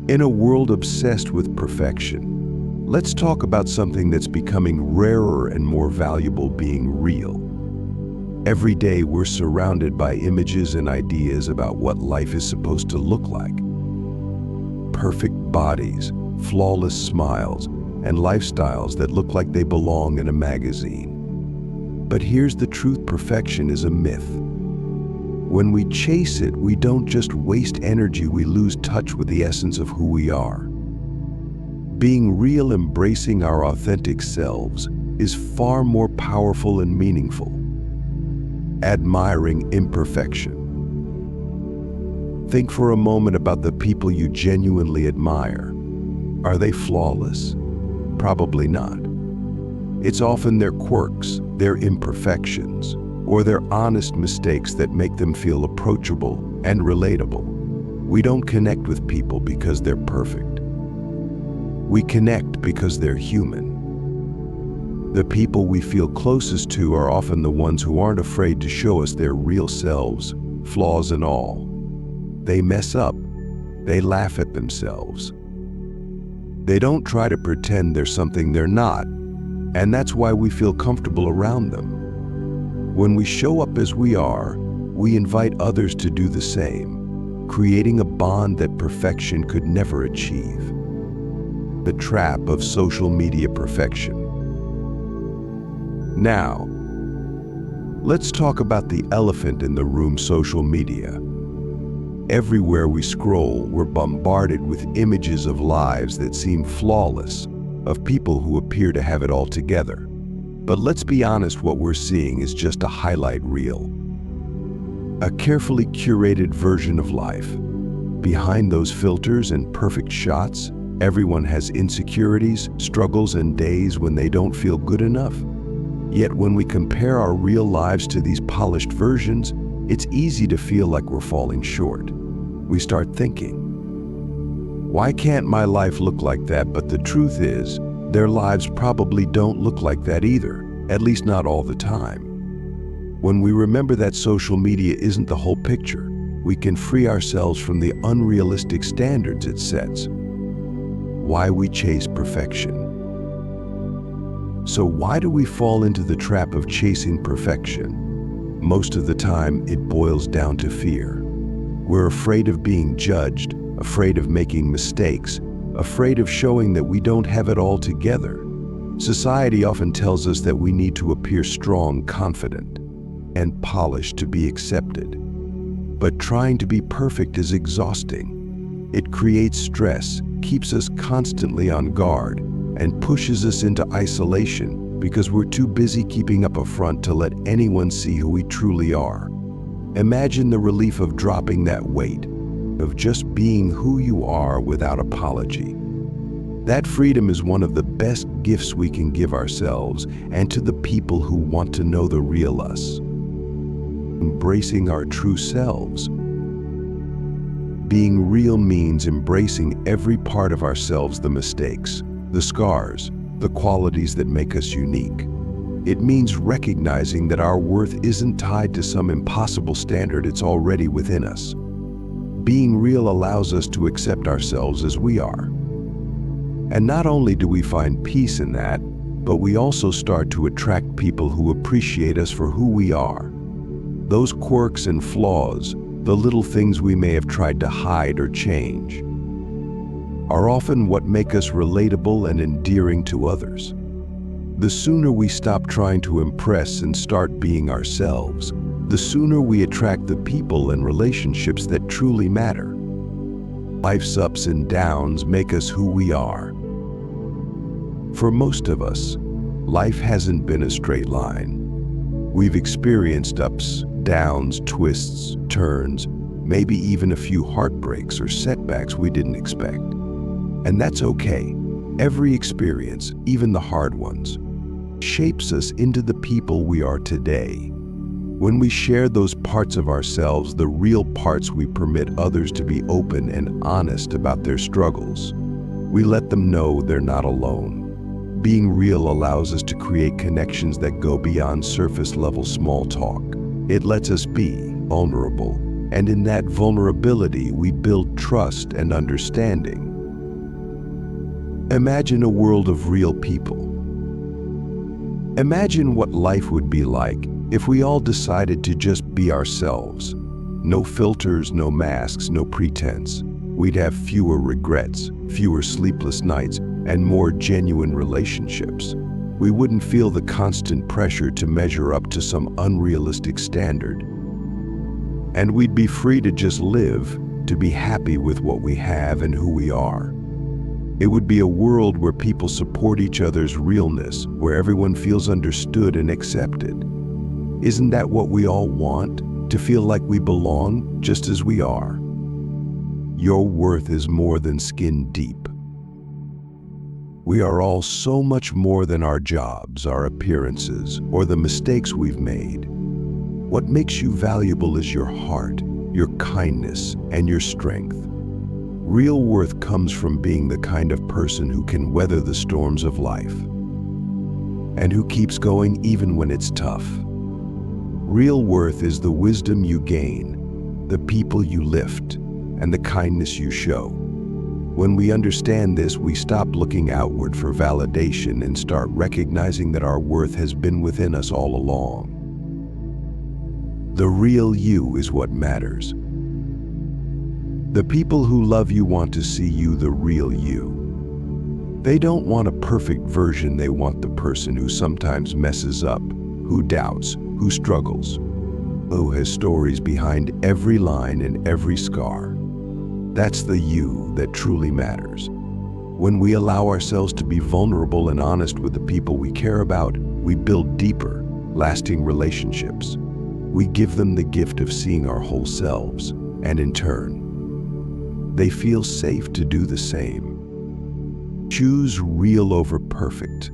In a world obsessed with perfection, let's talk about something that's becoming rarer and more valuable: being real. Every day we're surrounded by images and ideas about what life is supposed to look like. Perfect bodies, flawless smiles, and lifestyles that look like they belong in a magazine. But here's the truth: perfection is a myth. When we chase it, we don't just waste energy, we lose touch with the essence of who we are. Being real, embracing our authentic selves, is far more powerful and meaningful. Admiring imperfection. Think for a moment about the people you genuinely admire. Are they flawless? Probably not. It's often their quirks, their imperfections, or their honest mistakes that make them feel approachable and relatable. We don't connect with people because they're perfect. We connect because they're human. The people we feel closest to are often the ones who aren't afraid to show us their real selves, flaws and all. They mess up. They laugh at themselves. They don't try to pretend they're something they're not, and that's why we feel comfortable around them. When we show up as we are, we invite others to do the same, creating a bond that perfection could never achieve. The trap of social media perfection. Now, let's talk about the elephant in the room: social media. Everywhere we scroll, we're bombarded with images of lives that seem flawless, of people who appear to have it all together. But let's be honest, what we're seeing is just a highlight reel. A carefully curated version of life. Behind those filters and perfect shots, everyone has insecurities, struggles, and days when they don't feel good enough. Yet when we compare our real lives to these polished versions, it's easy to feel like we're falling short. We start thinking, why can't my life look like that? But the truth is, their lives probably don't look like that either, at least not all the time. When we remember that social media isn't the whole picture, we can free ourselves from the unrealistic standards it sets. Why we chase perfection. So why do we fall into the trap of chasing perfection? Most of the time, it boils down to fear. We're afraid of being judged, afraid of making mistakes, afraid of showing that we don't have it all together. Society often tells us that we need to appear strong, confident, and polished to be accepted. But trying to be perfect is exhausting. It creates stress, keeps us constantly on guard, and pushes us into isolation because we're too busy keeping up a front to let anyone see who we truly are. Imagine the relief of dropping that weight, of just being who you are without apology. That freedom is one of the best gifts we can give ourselves and to the people who want to know the real us. Embracing our true selves. Being real means embracing every part of ourselves: the mistakes, the scars, the qualities that make us unique. It means recognizing that our worth isn't tied to some impossible standard, it's already within us. Being real allows us to accept ourselves as we are. And not only do we find peace in that, but we also start to attract people who appreciate us for who we are. Those quirks and flaws, the little things we may have tried to hide or change, are often what make us relatable and endearing to others. The sooner we stop trying to impress and start being ourselves, the sooner we attract the people and relationships that truly matter. Life's ups and downs make us who we are. For most of us, life hasn't been a straight line. We've experienced ups, downs, twists, turns, maybe even a few heartbreaks or setbacks we didn't expect. And that's okay. Every experience, even the hard ones, shapes us into the people we are today. When we share those parts of ourselves, the real parts, we permit others to be open and honest about their struggles. We let them know they're not alone. Being real allows us to create connections that go beyond surface-level small talk. It lets us be vulnerable, and in that vulnerability, we build trust and understanding. Imagine a world of real people. Imagine what life would be like if we all decided to just be ourselves. No filters, no masks, no pretense. We'd have fewer regrets, fewer sleepless nights, and more genuine relationships. We wouldn't feel the constant pressure to measure up to some unrealistic standard. And we'd be free to just live, to be happy with what we have and who we are. It would be a world where people support each other's realness, where everyone feels understood and accepted. Isn't that what we all want? To feel like we belong just as we are? Your worth is more than skin deep. We are all so much more than our jobs, our appearances, or the mistakes we've made. What makes you valuable is your heart, your kindness, and your strength. Real worth comes from being the kind of person who can weather the storms of life and who keeps going even when it's tough. Real worth is the wisdom you gain, the people you lift, and the kindness you show. When we understand this, we stop looking outward for validation and start recognizing that our worth has been within us all along. The real you is what matters. The people who love you want to see you the real you. They don't want a perfect version, they want the person who sometimes messes up, who doubts, who struggles, who has stories behind every line and every scar. That's the you that truly matters. When we allow ourselves to be vulnerable and honest with the people we care about, we build deeper, lasting relationships. We give them the gift of seeing our whole selves, and in turn, they feel safe to do the same. Choose real over perfect.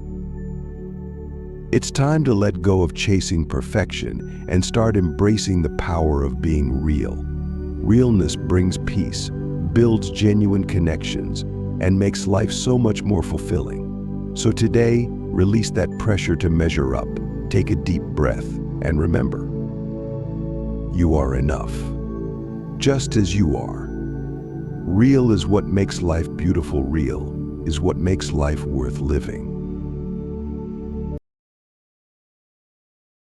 It's time to let go of chasing perfection and start embracing the power of being real. Realness brings peace, builds genuine connections, and makes life so much more fulfilling. So today, release that pressure to measure up, take a deep breath, and remember, you are enough, just as you are. Real is what makes life beautiful. Real is what makes life worth living.